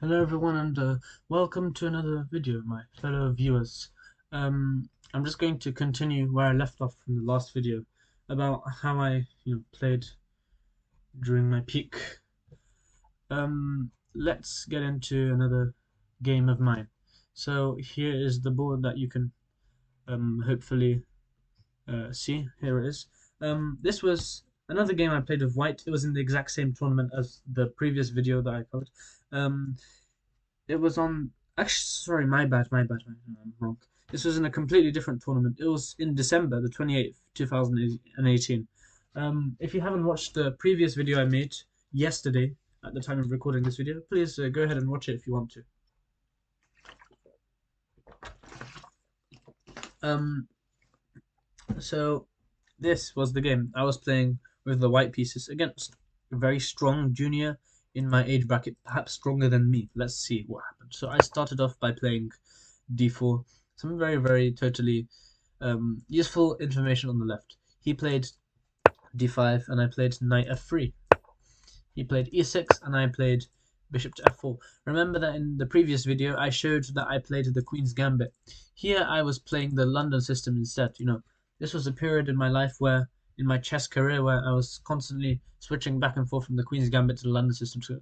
Hello everyone and welcome to another video, my fellow viewers. I'm just going to continue where I left off from the last video about how I played during my peak. Let's get into another game of mine. So here is the board that you can hopefully see. Here it is. This was another game I played with white. It was in the exact same tournament as the previous video that I covered. Um, It was on. Actually, sorry, my bad. I'm wrong. This was in a completely different tournament. It was in December, the 28th, 2018. If you haven't watched the previous video I made yesterday at the time of recording this video, please go ahead and watch it if you want to. Um, so this was the game. I was playing with the white pieces against a very strong junior in my age bracket, perhaps stronger than me. Let's see what happened. So I started off by playing d4, some very totally useful information on the left. He played d5 and I played knight f3. He played e6 and I played bishop to f4. Remember that in the previous video I showed that I played the Queen's Gambit. Here I was playing the London system instead. This was a period in my life where, in my chess career, where I was constantly switching back and forth from the Queen's Gambit to the London system. So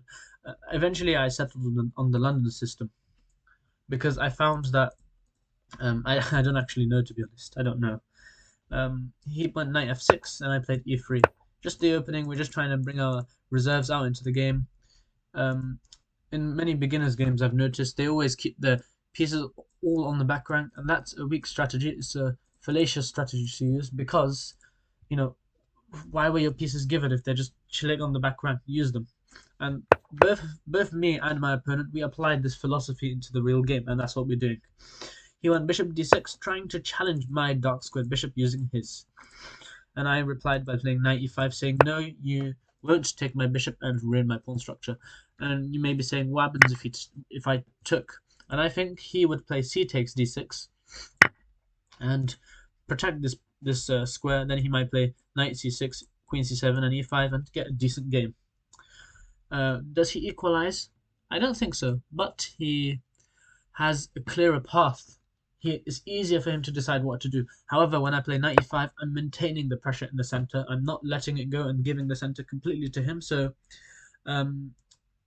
eventually I settled on the London system because I found that I don't actually know, to be honest. I don't know. He went knight f6 and I played e3. Just the opening. We're just trying to bring our reserves out into the game. In many beginners games I've noticed they always keep the pieces all on the back rank, and that's a weak strategy. It's a fallacious strategy to use because, you know, why were your pieces given if they're just chilling on the back rank? Use them. And both me and my opponent, we applied this philosophy into the real game, and that's what we're doing. He went bishop d6, trying to challenge my dark squared bishop using his. And I replied by playing knight e5, saying, no, you won't take my bishop and ruin my pawn structure. And you may be saying, what happens if I took? And I think he would play c takes d6 and protect this square. Then he might play knight c6, queen c7, and e5 and get a decent game. Does he equalize? I don't think so, but he has a clearer path. It's easier for him to decide what to do. However, when I play knight e5, I'm maintaining the pressure in the center. I'm not letting it go and giving the center completely to him. So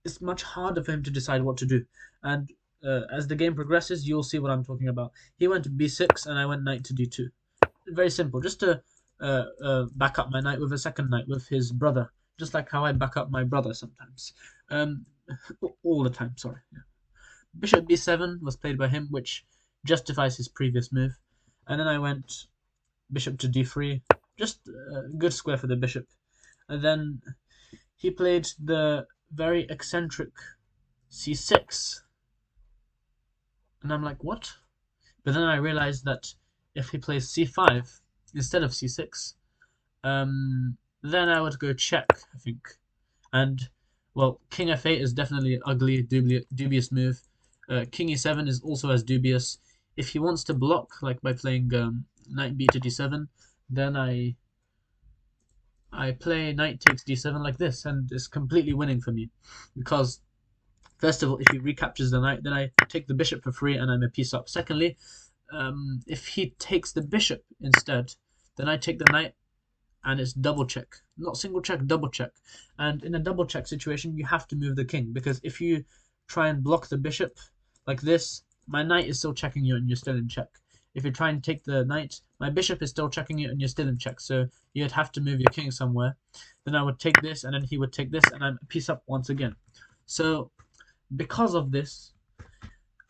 it's much harder for him to decide what to do. And as the game progresses, you'll see what I'm talking about. He went to b6 and I went knight to d2. Very simple. Just to back up my knight with a second knight with his brother. Just like how I back up my brother sometimes. All the time, sorry. Yeah. Bishop b7 was played by him, which justifies his previous move. And then I went bishop to d3, just a good square for the bishop. And then he played the very eccentric c6. And I'm like, what? But then I realized that if he plays c5 instead of c6, then I would go check, I think. And, well, king f8 is definitely an ugly, dubious move. King e7 is also as dubious. If he wants to block, like by playing knight b to d7, then I play knight takes d7 like this, and it's completely winning for me. Because, first of all, if he recaptures the knight, then I take the bishop for free and I'm a piece up. Secondly, if he takes the bishop instead, then I take the knight and it's double check. Not single check, double check. And in a double check situation, you have to move the king, because if you try and block the bishop like this, my knight is still checking you and you're still in check. If you try and take the knight, my bishop is still checking you and you're still in check. So you'd have to move your king somewhere. Then I would take this and then he would take this and I'm a piece up once again. So because of this,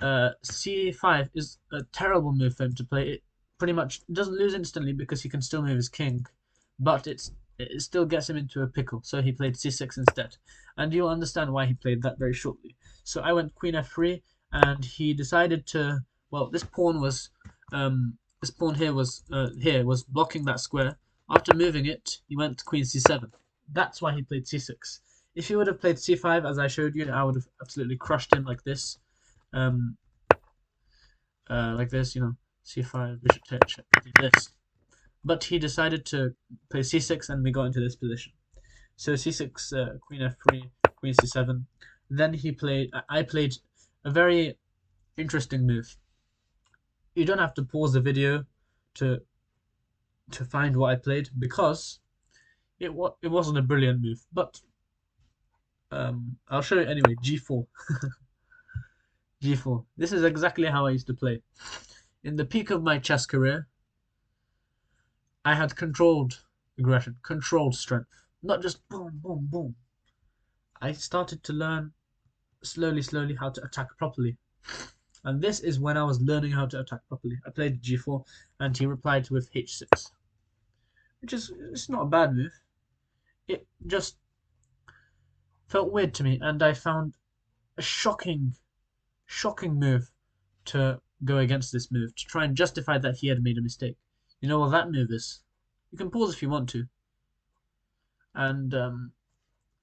c5 is a terrible move for him to play. It pretty much doesn't lose instantly because he can still move his king, but it still gets him into a pickle. So he played c6 instead, and you'll understand why he played that very shortly. So I went queen f3, and he decided to. Well, this pawn here was blocking that square. After moving it, he went queen c7. That's why he played c6. If he would have played c5, as I showed you, I would have absolutely crushed him like this. Like this, c5, bishop takes check, this. But he decided to play c6, and we got into this position. So c6, queen f3, queen c7. Then I played a very interesting move. You don't have to pause the video to find what I played because it wasn't a brilliant move, but I'll show you anyway. G4, G4. This is exactly how I used to play. In the peak of my chess career, I had controlled aggression, controlled strength, not just boom, boom, boom. I started to learn slowly, slowly how to attack properly. And this is when I was learning how to attack properly. I played G4 and he replied with H6, which is it's not a bad move. It just felt weird to me, and I found a shocking move to go against this move to try and justify that he had made a mistake. You know what that move is? You can pause if you want to, and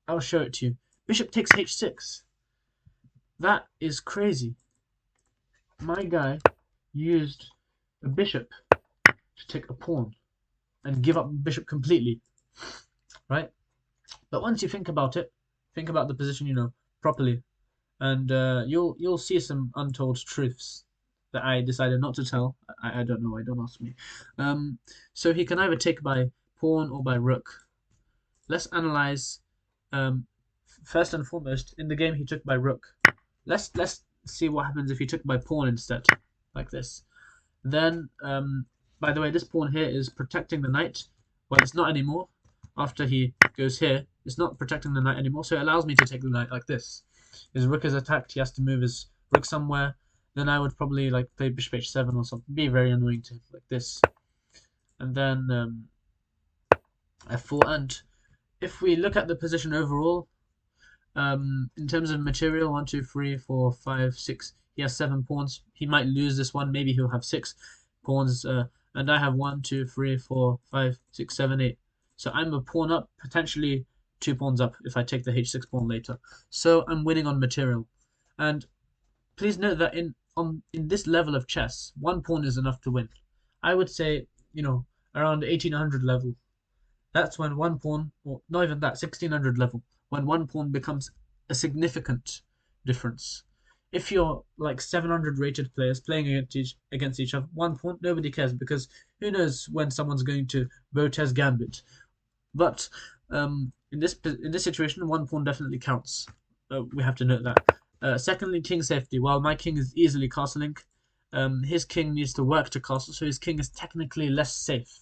I'll show it to you. Bishop takes H6. That is crazy. My guy used a bishop to take a pawn and give up bishop completely, right? But once you think about it, think about the position, properly, and you'll see some untold truths that I decided not to tell. I don't know. I don't ask me. So he can either take by pawn or by rook. Let's analyze. First and foremost, in the game he took by rook. Let's see what happens if he took by pawn instead, like this. Then, by the way, this pawn here is protecting the knight. Well, it's not anymore. After he goes here, it's not protecting the knight anymore, so it allows me to take the knight like this. His rook is attacked, he has to move his rook somewhere. Then I would probably like play bishop h7 or something. Be very annoying to him, like this. And then f4. And if we look at the position overall, in terms of material, 1, 2, 3, 4, 5, 6. He has 7 pawns. He might lose this one. Maybe he'll have 6 pawns. And I have 1, 2, 3, 4, 5, 6, 7, 8. So I'm a pawn up, potentially 2 pawns up if I take the h6 pawn later. So I'm winning on material. And please note that in this level of chess, 1 pawn is enough to win. I would say, around 1800 level. That's when 1 pawn, or not even that, 1600 level, when 1 pawn becomes a significant difference. If you're like 700 rated players playing against each other, 1 pawn, nobody cares, because who knows when someone's going to Botez Gambit. But in this situation, 1 pawn definitely counts. We have to note that. Secondly, king safety. While my king is easily castling, his king needs to work to castle, so his king is technically less safe.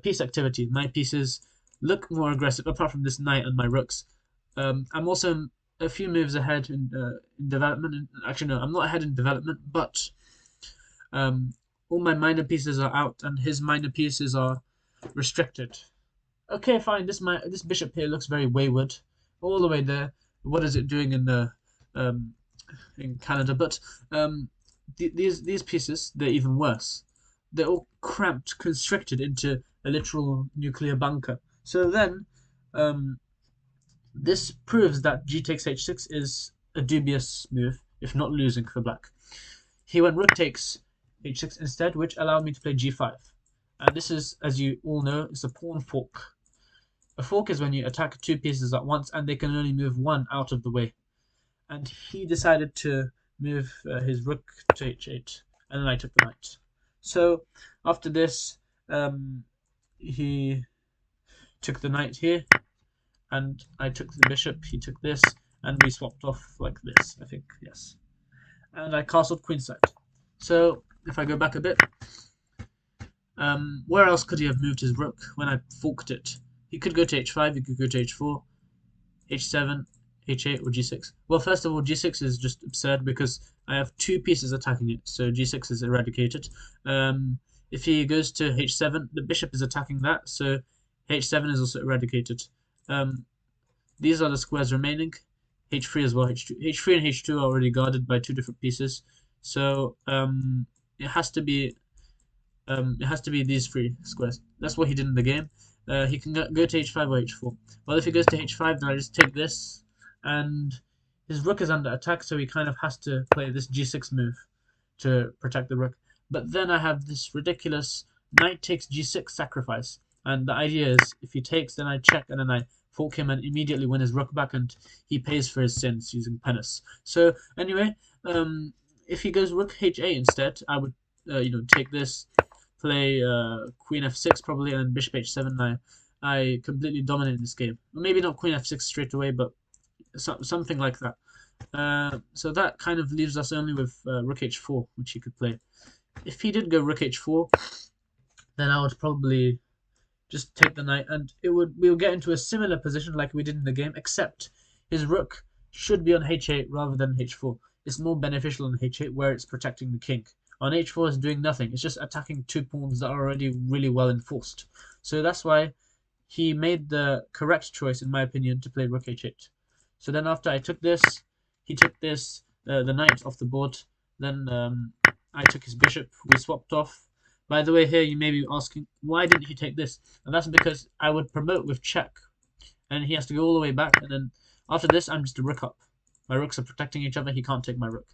Piece activity. My pieces look more aggressive, apart from this knight and my rooks. I'm also a few moves ahead in development. Actually, no, I'm not ahead in development, but all my minor pieces are out, and his minor pieces are restricted. Okay, fine. This bishop here looks very wayward, all the way there. What is it doing in Canada? But these pieces, they're even worse. They're all cramped, constricted into a literal nuclear bunker. So then, this proves that g takes h6 is a dubious move, if not losing for black. He went rook takes h6 instead, which allowed me to play g5. And this is, as you all know, is a pawn fork. A fork is when you attack 2 pieces at once and they can only move 1 out of the way. And he decided to move his rook to h8, and then I took the knight. So after this, he took the knight here, and I took the bishop, he took this, and we swapped off like this, I think, yes. And I castled queenside. So if I go back a bit, where else could he have moved his rook when I forked it? He could go to h5, he could go to h4, h7, h8, or g6. Well, first of all, g6 is just absurd because I have 2 pieces attacking it, so g6 is eradicated. If he goes to h7, the bishop is attacking that, so h7 is also eradicated. These are the squares remaining. h3 as well. h3 and h2 are already guarded by 2 different pieces, so it has to be these 3 squares. That's what he did in the game. He can go to h5 or h4. Well, if he goes to h5, then I just take this, and his rook is under attack, so he kind of has to play this g6 move to protect the rook. But then I have this ridiculous knight takes g6 sacrifice, and the idea is if he takes, then I check, and then I fork him and immediately win his rook back, and he pays for his sins using penis. So anyway, if he goes rook h8 instead, I would take this, play queen f6 probably, and bishop h7. I completely dominate this game. Maybe not queen f6 straight away, but something like that. So that kind of leaves us only with rook h4, which he could play. If he did go rook h4, then I would probably just take the knight, and we'll get into a similar position like we did in the game, except his rook should be on h8 rather than h4. It's more beneficial on h8 where it's protecting the king. On h4 it's doing nothing. It's just attacking two pawns that are already really well enforced. So that's why he made the correct choice, in my opinion, to play rook h8. So then after I took this, he took this, the knight off the board. Then I took his bishop. We swapped off. By the way, here you may be asking, why didn't he take this? And that's because I would promote with check, and he has to go all the way back, and then after this, I'm just a rook up. My rooks are protecting each other, he can't take my rook.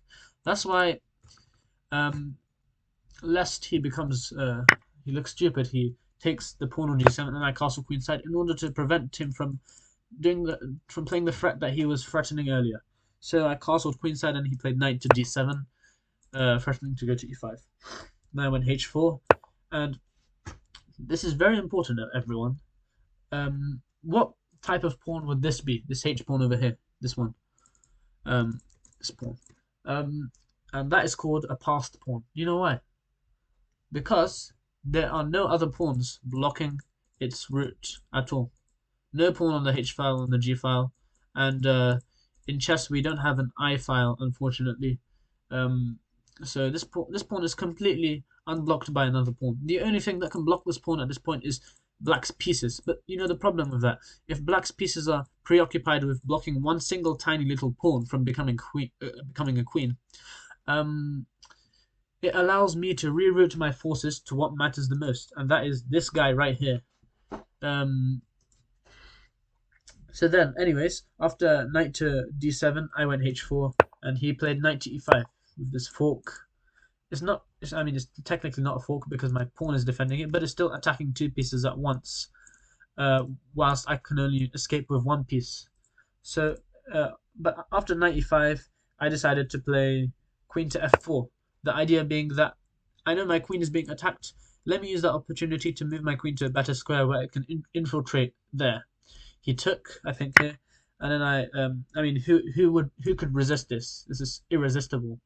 That's why, lest he becomes, he looks stupid, he takes the pawn on g7, and I castle queenside in order to prevent him from playing the threat that he was threatening earlier. So I castled queenside, and he played knight to d7, threatening to go to e5. Then I went h4, and this is very important, everyone. What type of pawn would this be? This h pawn over here, this one, this pawn, and that is called a passed pawn. You know why? Because there are no other pawns blocking its route at all. No pawn on the h file, on the g file, and in chess we don't have an I file, unfortunately. So this pawn is completely unblocked by another pawn. The only thing that can block this pawn at this point is black's pieces. But you know the problem with that. If black's pieces are preoccupied with blocking one single tiny little pawn from becoming a queen, it allows me to reroute my forces to what matters the most, and that is this guy right here. So then, anyways, after knight to d7, I went h4, and he played knight to e5 with this fork. It's technically not a fork because my pawn is defending it, but it's still attacking two pieces at once, whilst I can only escape with one piece. So, but after knight e5, I decided to play queen to f4. The idea being that I know my queen is being attacked. Let me use that opportunity to move my queen to a better square where it can infiltrate there. He took, I think, here, and then who could resist this? This is irresistible.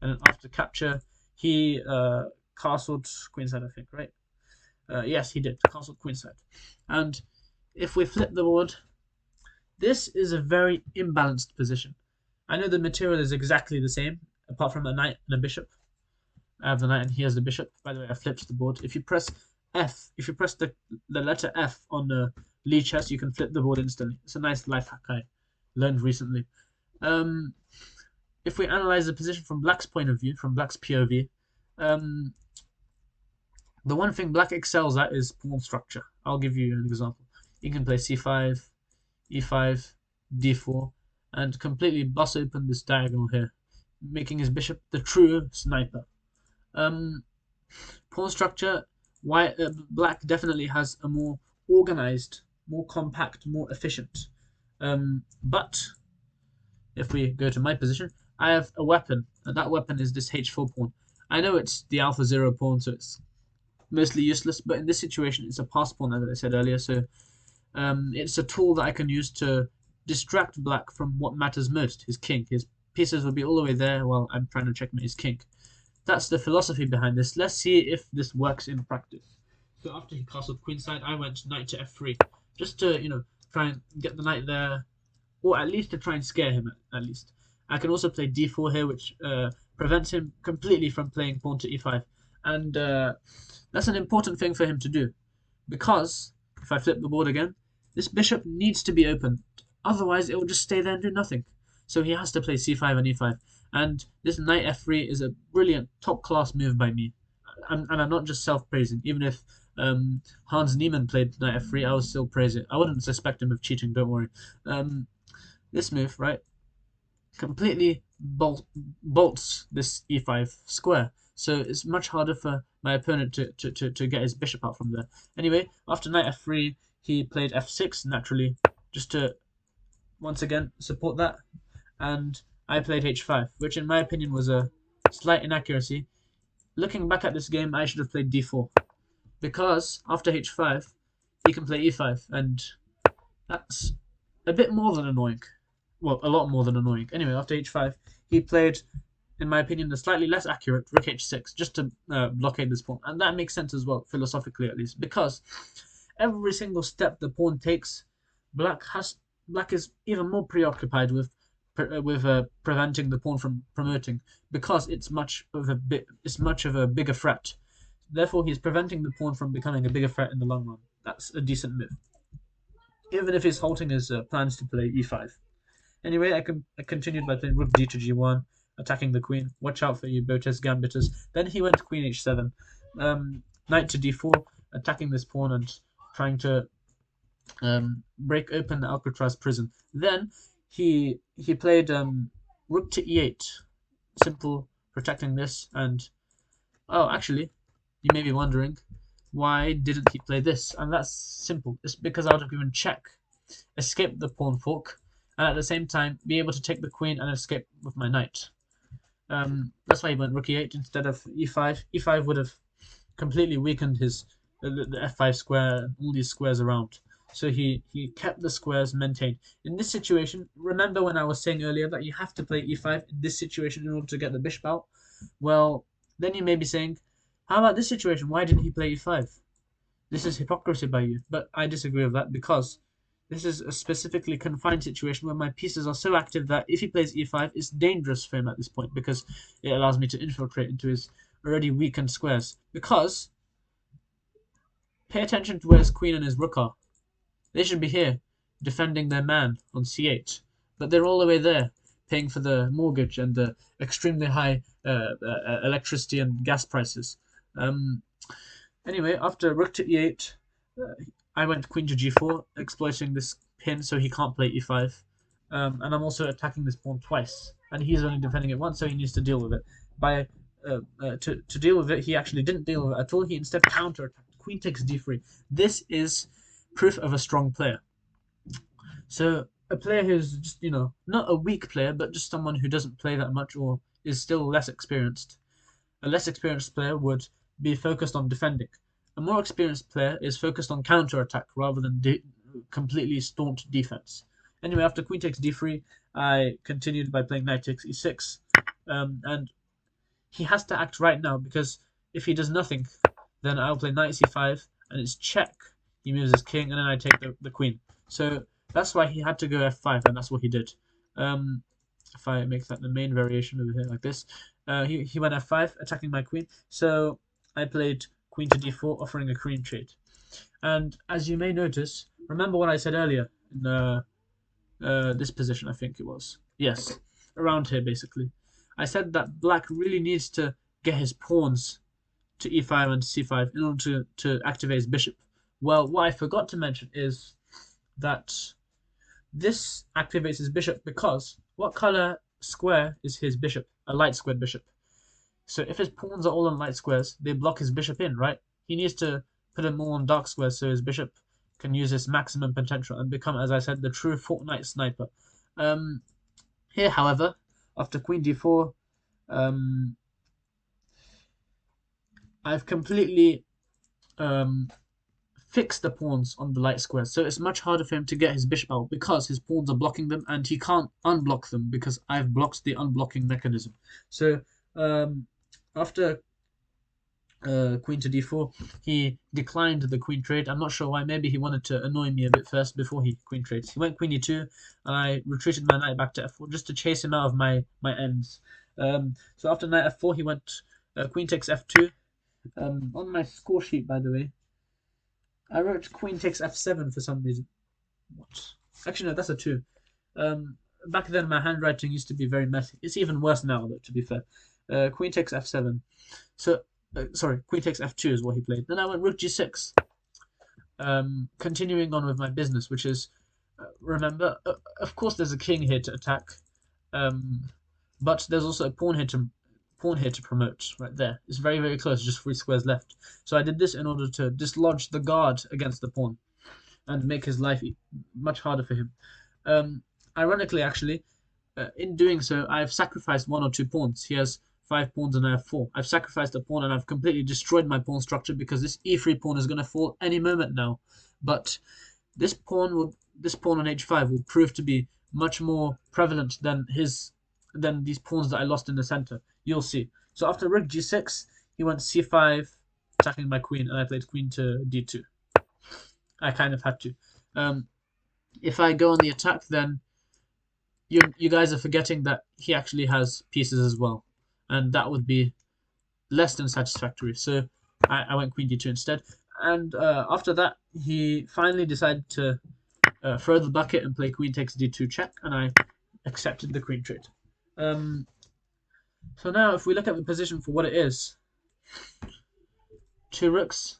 And then after capture, he castled queenside, I think, right? Yes, he did, castled queenside. And if we flip the board, this is a very imbalanced position. I know the material is exactly the same, apart from a knight and a bishop. I have the knight and he has the bishop. By the way, I flipped the board. If you press F, if you press the letter F on the Lee chess, you can flip the board instantly. It's a nice life hack I learned recently. If we analyze the position from black's point of view, from black's POV, the one thing black excels at is pawn structure. I'll give you an example. You can play c5, e5, d4, and completely bust open this diagonal here, making his bishop the true sniper. Pawn structure, black definitely has a more organized, more compact, more efficient. But if we go to my position, I have a weapon, and that weapon is this h4 pawn. I know it's the alpha 0 pawn, so it's mostly useless, but in this situation it's a pass pawn, as I said earlier, so it's a tool that I can use to distract black from what matters most, his king. His pieces will be all the way there while I'm trying to checkmate his king. That's the philosophy behind this. Let's see if this works in practice. So after he castled queenside, I went knight to f3, just to, try and get the knight there, or at least to try and scare him, at least. I can also play d4 here, which prevents him completely from playing pawn to e5. And that's an important thing for him to do, because if I flip the board again, this bishop needs to be open. Otherwise, it will just stay there and do nothing. So he has to play c5 and e5. And this knight f3 is a brilliant, top-class move by me. And I'm not just self-praising. Even if Hans Niemann played knight f3, I would still praise it. I wouldn't suspect him of cheating, don't worry. This move, right, completely bolts this e5 square. So it's much harder for my opponent to get his bishop out from there. Anyway, after knight f3, he played f6, naturally. just to once again support that, and I played h5, which in my opinion was a slight inaccuracy. Looking back at this game, I should have played d4, because after h5 he can play e5, and that's a bit more than annoying. Well, a lot more than annoying. Anyway, after h5 he played, in my opinion, the slightly less accurate rook h6, just to blockade this pawn, and that makes sense as well, philosophically at least, because every single step the pawn takes, black is even more preoccupied with preventing the pawn from promoting, because it's much of a bigger threat. Therefore, he's preventing the pawn from becoming a bigger threat in the long run. That's a decent move, even if he's halting his plans to play e5. Anyway, I continued by playing rook d to g1, attacking the queen. Watch out for you, Botes Gambiters. Then he went queen h7, knight to d4, attacking this pawn and trying to break open the Alcatraz prison. Then he played rook to e8, simple, protecting this. And oh, actually, you may be wondering, why didn't he play this? And that's simple. It's because I would have given check, escape the pawn fork, and at the same time be able to take the queen and escape with my knight. That's why he went rook e8 instead of e5. e5 would have completely weakened his the f5 square and all these squares around. So he kept the squares maintained. In this situation, remember when I was saying earlier that you have to play e5 in this situation in order to get the bishop out? Well, then you may be saying, how about this situation? Why didn't he play e5? This is hypocrisy by you. But I disagree with that, because this is a specifically confined situation where my pieces are so active that if he plays e5, it's dangerous for him at this point, because it allows me to infiltrate into his already weakened squares. Because pay attention to where his queen and his rook are. They should be here, defending their man on c8, but they're all the way there, paying for the mortgage and the extremely high electricity and gas prices. Anyway, after rook to e8, I went queen to g4, exploiting this pin so he can't play e5. And I'm also attacking this pawn twice, and he's only defending it once, so he needs to deal with it. To deal with it, he actually didn't deal with it at all. He instead counterattacked. Queen takes d3. This is proof of a strong player. So a player who's just, not a weak player, but just someone who doesn't play that much or is still less experienced. A less experienced player would be focused on defending. A more experienced player is focused on counter-attack rather than completely staunch defense. Anyway, after queen takes d3, I continued by playing knight takes e6. And he has to act right now, because if he does nothing, then I'll play knight c5, and it's check. He moves his king, and then I take the queen. So that's why he had to go f5, and that's what he did. If I make that the main variation over here like this, he went f5, attacking my queen. So I played queen to d4, offering a queen trade. And as you may notice, remember what I said earlier in this position, I think it was. Yes, around here basically. I said that black really needs to get his pawns to e5 and c5 in order to activate his bishop. Well, what I forgot to mention is that this activates his bishop because what color square is his bishop? A light squared bishop. So if his pawns are all on light squares, they block his bishop in, right? He needs to put them all on dark squares so his bishop can use his maximum potential and become, as I said, the true Fortnite sniper. Here, however, after queen d4, I've completely fixed the pawns on the light squares, so it's much harder for him to get his bishop out because his pawns are blocking them, and he can't unblock them because I've blocked the unblocking mechanism. So after queen to d4, he declined the queen trade. I'm not sure why. Maybe he wanted to annoy me a bit first before he queen trades. He went queen e2, and I retreated my knight back to f4 just to chase him out of my ends. So after knight f4, he went queen takes f2. On my score sheet, by the way, I wrote queen takes f7 for some reason. What? Actually, no, that's a 2. Back then, my handwriting used to be very messy. It's even worse now, though, to be fair. Queen takes f7. So, sorry, queen takes f2 is what he played. Then I went rook g6. Continuing on with my business, which is, remember, of course there's a king here to attack, but there's also a pawn here to promote right there. It's very, very close, just 3 squares left. So I did this in order to dislodge the guard against the pawn. and make his life much harder for him. Um, Ironically, actually, in doing so, I've sacrificed 1 or 2 pawns. He has 5 pawns and I have 4. I've sacrificed a pawn and I've completely destroyed my pawn structure because this e3 pawn is going to fall any moment now. But this pawn on h5 will prove to be much more prevalent than these pawns that I lost in the center. You'll see. So after rook g6, he went c5, attacking my queen, and I played queen to d2. I kind of had to. Um, if I go on the attack, then you guys are forgetting that he actually has pieces as well, and that would be less than satisfactory. So I went queen d2 instead. And after that, he finally decided to throw the bucket and play queen takes d2 check, and I accepted the queen trade. So now, if we look at the position for what it is, 2 rooks,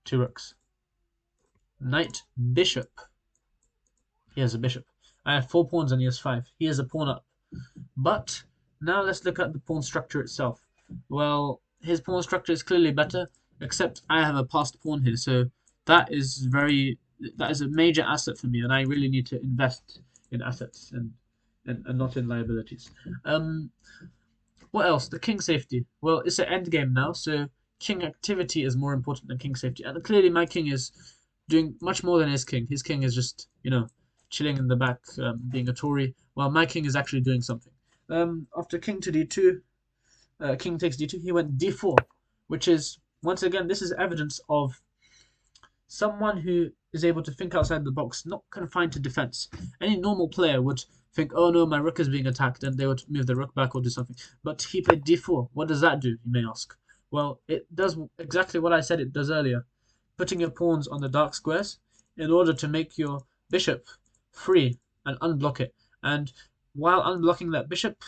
2 rooks, knight, bishop. He has a bishop. I have 4 pawns and he has 5. He has a pawn up. But now let's look at the pawn structure itself. Well, his pawn structure is clearly better, except I have a passed pawn here, so that is a major asset for me, and I really need to invest in assets and not in liabilities. What else? The king safety. Well, it's an end game now, so king activity is more important than king safety. And clearly my king is doing much more than his king. His king is just, chilling in the back, being a Tory, while my king is actually doing something. After king to d2, king takes d2, he went d4, which is, once again, this is evidence of someone who is able to think outside the box, not confined to defense. Any normal player would think, oh no, my rook is being attacked, and they would move the rook back or do something. But he played d4. What does that do, you may ask? Well, it does exactly what I said it does earlier, putting your pawns on the dark squares in order to make your bishop free and unblock it. And while unblocking that bishop,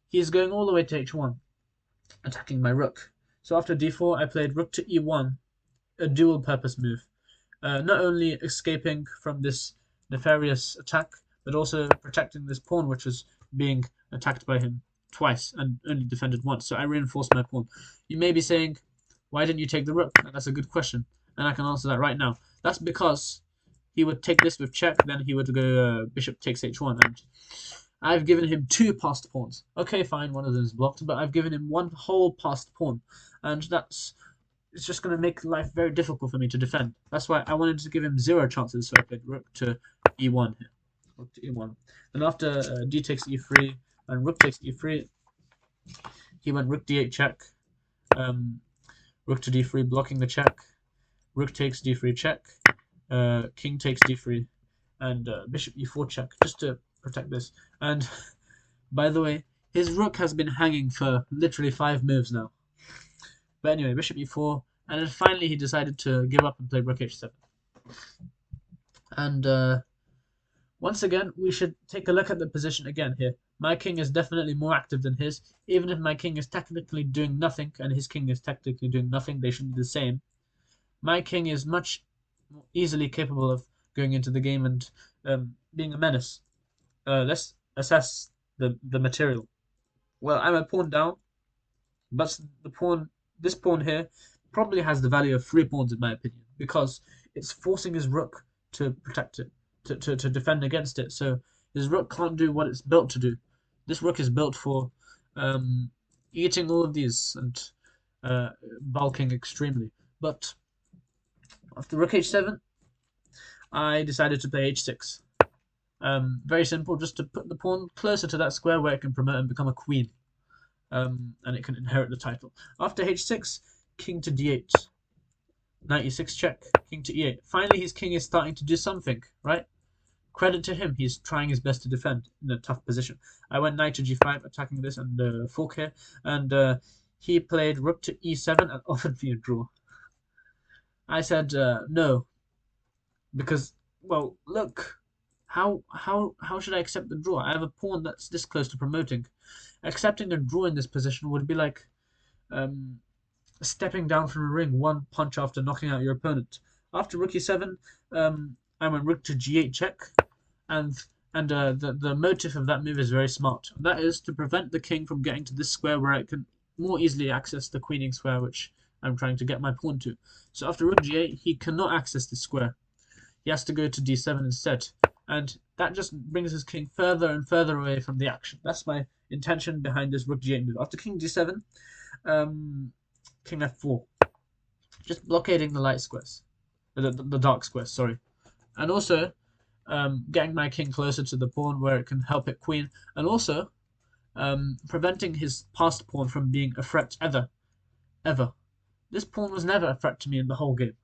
he is going all the way to h1, attacking my rook. So after d4, I played rook to e1, a dual purpose move. Not only escaping from this nefarious attack, but also protecting this pawn, which was being attacked by him twice and only defended once. So I reinforced my pawn. You may be saying, why didn't you take the rook? And that's a good question, and I can answer that right now. That's because he would take this with check, then he would go bishop takes h1, and I've given him 2 passed pawns. Okay, fine, one of them is blocked, but I've given him 1 whole passed pawn, and it's just going to make life very difficult for me to defend. That's why I wanted to give him 0 chances, so I played rook to e1 here. Rook to e1. Then after d takes e3 and rook takes e3, he went rook d8 check, rook to d3 blocking the check, rook takes d3 check, king takes d3, and bishop e4 check, just to protect this. And by the way, his rook has been hanging for literally 5 moves now. But anyway, bishop e4, and then finally he decided to give up and play rook h7. And once again, we should take a look at the position again here. My king is definitely more active than his. Even if my king is technically doing nothing and his king is technically doing nothing, they should be the same. My king is much more easily capable of going into the game and being a menace. Let's assess the material. Well, I'm a pawn down, but this pawn here probably has the value of 3 pawns in my opinion, because it's forcing his rook to protect it, to defend against it. So his rook can't do what it's built to do. This rook is built for eating all of these and bulking extremely. But after rook h7, I decided to play h6. Very simple, just to put the pawn closer to that square where it can promote and become a queen. And it can inherit the title. After h6, king to d8. Knight e6 check, king to e8. Finally, his king is starting to do something, right? Credit to him, he's trying his best to defend in a tough position. I went knight to g5, attacking this and fork here, and he played rook to e7 and offered me a draw. I said no, because, well, look, how should I accept the draw? I have a pawn that's this close to promoting. Accepting a draw in this position would be like stepping down from a ring 1 punch after knocking out your opponent. After rook e7, I went rook to g8 check, and the motive of that move is very smart. That is to prevent the king from getting to this square where it can more easily access the queening square, which I'm trying to get my pawn to. So after rook g8, he cannot access this square. he has to go to d7 instead. And that just brings his king further and further away from the action. That's my intention behind this rook g8 move. After king d7, king f4. Just blockading the light squares. The dark squares, sorry. And also getting my king closer to the pawn where it can help it queen. And also preventing his passed pawn from being a threat ever. This pawn was never a threat to me in the whole game.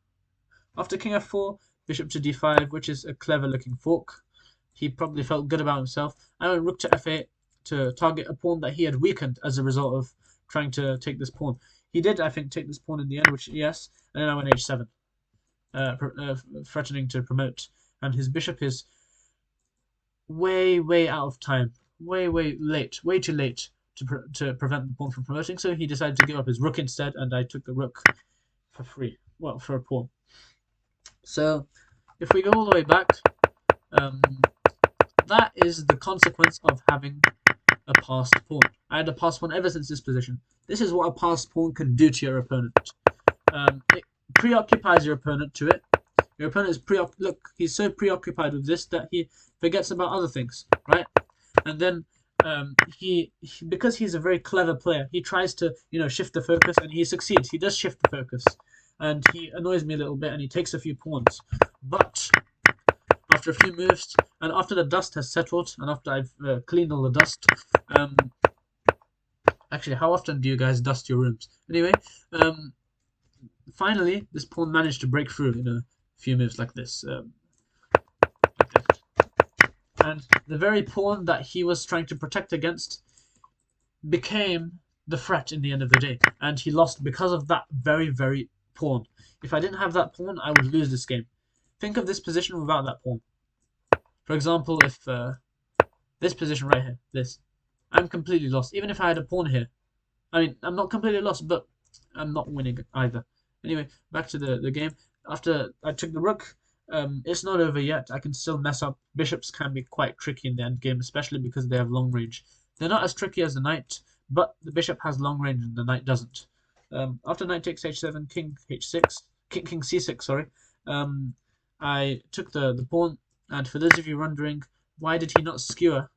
After king f4, bishop to d5, which is a clever looking fork. He probably felt good about himself. I went rook to f8 to target a pawn that he had weakened as a result of trying to take this pawn. He did, I think, take this pawn in the end, which yes, and then I went h7, threatening to promote. And his bishop is way out of time, way late, way too late to prevent the pawn from promoting. So he decided to give up his rook instead, and I took the rook for free. Well, for a pawn. So if we go all the way back, that is the consequence of having a passed pawn. I had a passed pawn ever since this position. This is what a passed pawn can do to your opponent. It preoccupies your opponent to it. Your opponent is look, he's so preoccupied with this that he forgets about other things, right? And then because he's a very clever player, he tries to shift the focus, and he succeeds. He does shift the focus, and he annoys me a little bit, and he takes a few pawns. But after a few moves, and after the dust has settled, and after I've cleaned all the dust, actually, how often do you guys dust your rooms? Anyway, finally, this pawn managed to break through in a few moves like this. And the very pawn that he was trying to protect against became the threat in the end of the day. And he lost because of that very pawn. If I didn't have that pawn, I would lose this game. Think of this position without that pawn. For example, if this position right here, this, I'm completely lost. Even if I had a pawn here, I mean, I'm not completely lost, but I'm not winning either. Anyway, back to the game. After I took the rook, it's not over yet. I can still mess up. Bishops can be quite tricky in the end game, especially because they have long range. They're not as tricky as the knight, but the bishop has long range and the knight doesn't. After knight takes h7, king h6, king c6, sorry. I took the pawn, and for those of you wondering, why did he not skewer?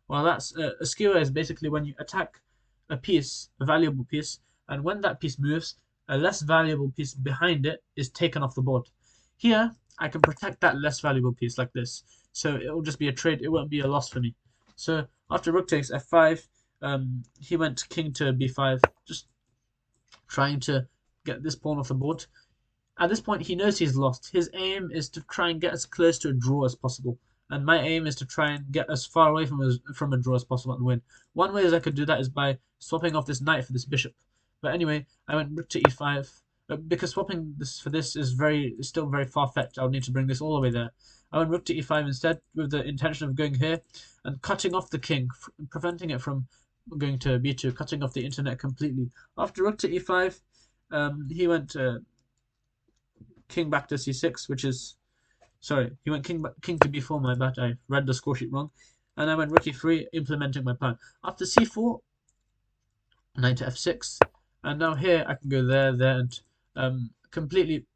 Well, that's a skewer is basically when you attack a piece, a valuable piece, and when that piece moves, a less valuable piece behind it is taken off the board. Here, I can protect that less valuable piece like this, so it will just be a trade. It won't be a loss for me. So after rook takes f5, he went king to b5, just trying to get this pawn off the board. At this point, he knows he's lost. His aim is to try and get as close to a draw as possible. And my aim is to try and get as far away from a draw as possible and win. One way I could do that is by swapping off this knight for this bishop. But anyway, I went rook to e5. Because swapping this for this is still very far-fetched. I'll need to bring this all the way there. I went rook to e5 instead, with the intention of going here and cutting off the king, preventing it from going to b2, cutting off the internet completely. After rook to e5, he went king back to c6, which is... Sorry, he went king to b4, my bad. I read the score sheet wrong. And I went rook e3, implementing my plan. After c4, knight to f6. And now here I can go there, and completely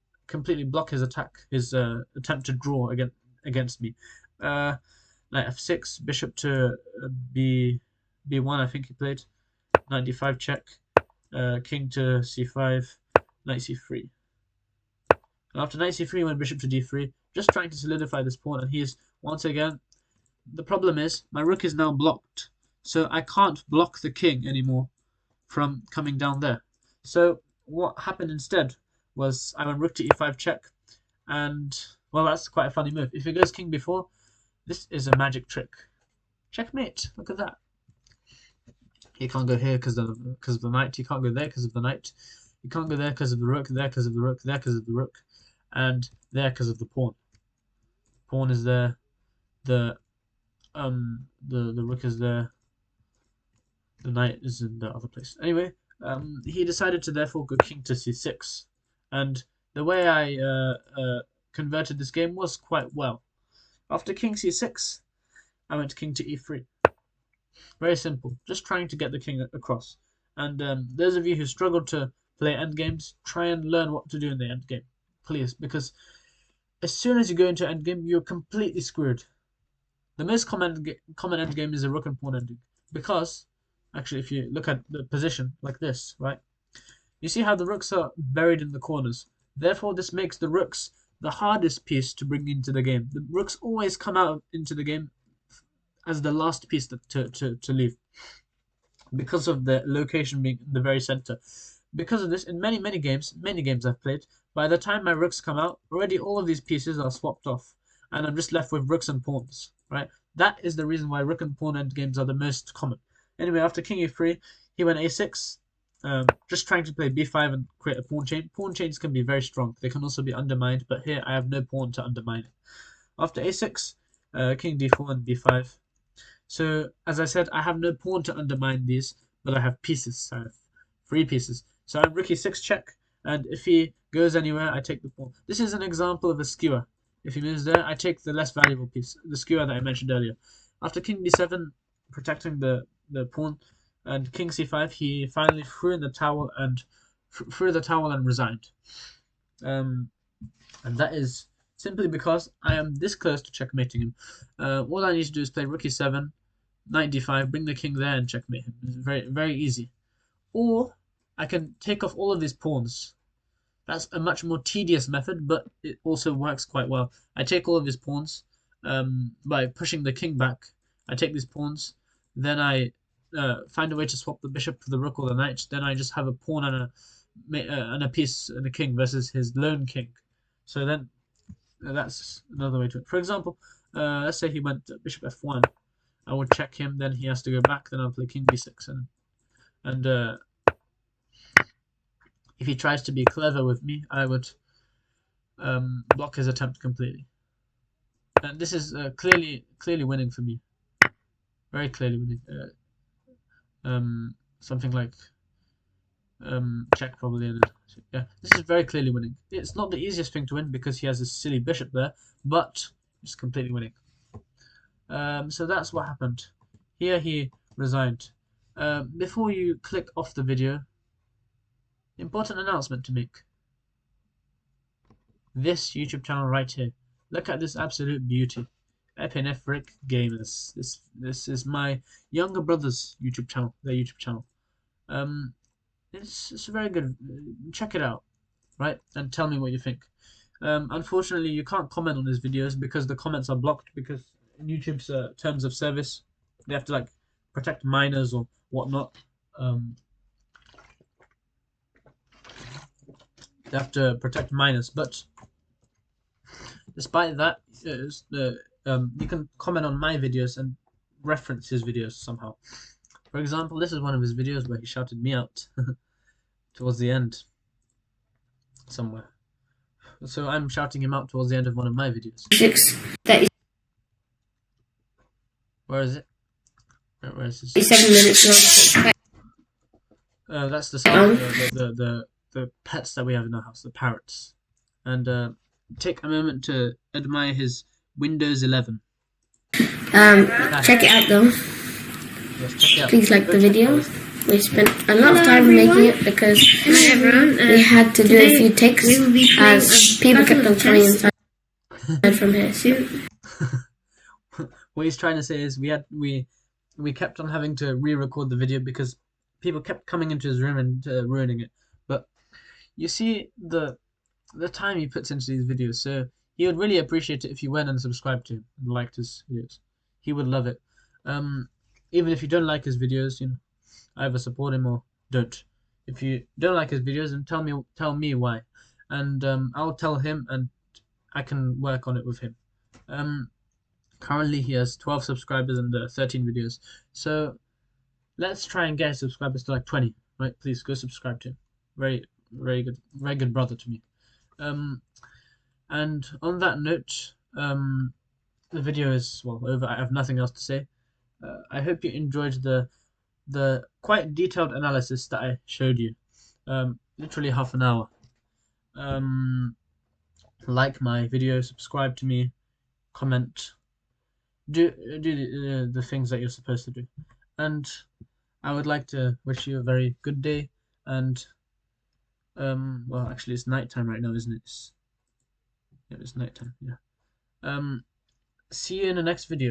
block his attack, his attempt to draw against me. Knight f6, bishop to b1, I think he played. Knight d5 check. King to c5, knight c3. And after knight c3, went bishop to d3, just trying to solidify this pawn. And he's once again. The problem is my rook is now blocked, so I can't block the king anymore from coming down there. So what happened instead was I went rook to e5 check, and well, that's quite a funny move. If he goes king b4, this is a magic trick. Checkmate. Look at that. He can't go here because of the knight. He can't go there because of the knight. He can't go there because of the rook. There because of the rook. There because of the rook, and there because of the pawn. Pawn is there. The rook is there. The knight is in the other place. Anyway, he decided to therefore go king to c6, and the way I converted this game was quite well. After king c6, I went king to e3. Very simple, just trying to get the king across. And those of you who struggle to play endgames, try and learn what to do in the endgame, please, because as soon as you go into endgame, you're completely screwed. The most common endgame is a rook and pawn ending, because actually, if you look at the position like this, right, you see how the rooks are buried in the corners. Therefore, this makes the rooks the hardest piece to bring into the game. The rooks always come out into the game as the last piece to leave, because of the location being in the very center. Because of this, in many games I've played, by the time my rooks come out, already all of these pieces are swapped off, and I'm just left with rooks and pawns. Right? That is the reason why rook and pawn endgames are the most common. Anyway, after king e3, he went a6, just trying to play b5 and create a pawn chain. Pawn chains can be very strong. They can also be undermined, but here I have no pawn to undermine it. After a6, king d4 and b5. So, as I said, I have no pawn to undermine these, but I have pieces. I have 3 pieces. So I'm rook e6 check, and if he goes anywhere, I take the pawn. This is an example of a skewer. If he moves there, I take the less valuable piece, the skewer that I mentioned earlier. After king d7, protecting the pawn, and king c5, he finally threw in the towel and resigned. And that is simply because I am this close to checkmating him. All I need to do is play rook e7, knight d5, bring the king there and checkmate him. It's very easy. Or I can take off all of these pawns. That's a much more tedious method, but it also works quite well. I take all of his pawns by pushing the king back. I take these pawns, then I find a way to swap the bishop for the rook or the knight. Then I just have a pawn and a piece and a king versus his lone king. So then that's another way to it. For example, let's say he went bishop f1. I would check him, then he has to go back, then I'll play king b6. And if he tries to be clever with me, I would block his attempt completely. And this is clearly winning for me. Very clearly winning. Something like check probably. And yeah, this is very clearly winning. It's not the easiest thing to win because he has a silly bishop there, but it's completely winning. So that's what happened. Here he resigned. Before you click off the video, important announcement to make. This YouTube channel right here. Look at this absolute beauty. Epinephrine Gamers. This is my younger brother's YouTube channel. Their YouTube channel. It's very good. Check it out, right? And tell me what you think. Unfortunately, you can't comment on his videos because the comments are blocked because in YouTube's terms of service, they have to like protect minors or whatnot. They have to protect minors, but despite that, you can comment on my videos and reference his videos somehow. For example, this is one of his videos where he shouted me out towards the end somewhere. So I'm shouting him out towards the end of one of my videos. Where is it? Where is this? 7 minutes long. That's the sound of the pets that we have in our house, the parrots. And take a moment to admire his Windows 11. Check it out though. Yes, check it out. Please like the video. We spent a lot of time making it because we had to do a few takes as people kept on coming inside from here. What he's trying to say is we kept on having to re-record the video because people kept coming into his room and ruining it. But you see the time he puts into these videos, so he would really appreciate it if you went and subscribed to him and liked his videos. He would love it. Even if you don't like his videos, either support him or don't. If you don't like his videos, then tell me why, and I'll tell him, and I can work on it with him. Currently he has 12 subscribers and 13 videos, so let's try and get his subscribers to like 20. Right? Please go subscribe to him. Very good brother to me. And on that note, the video is over. I have nothing else to say. I hope you enjoyed the quite detailed analysis that I showed you. Literally half an hour. Like my video, subscribe to me, comment, do the things that you're supposed to do, and I would like to wish you a very good day. And well, actually, it's nighttime right now, isn't it? It was nighttime. Yeah. See you in the next video.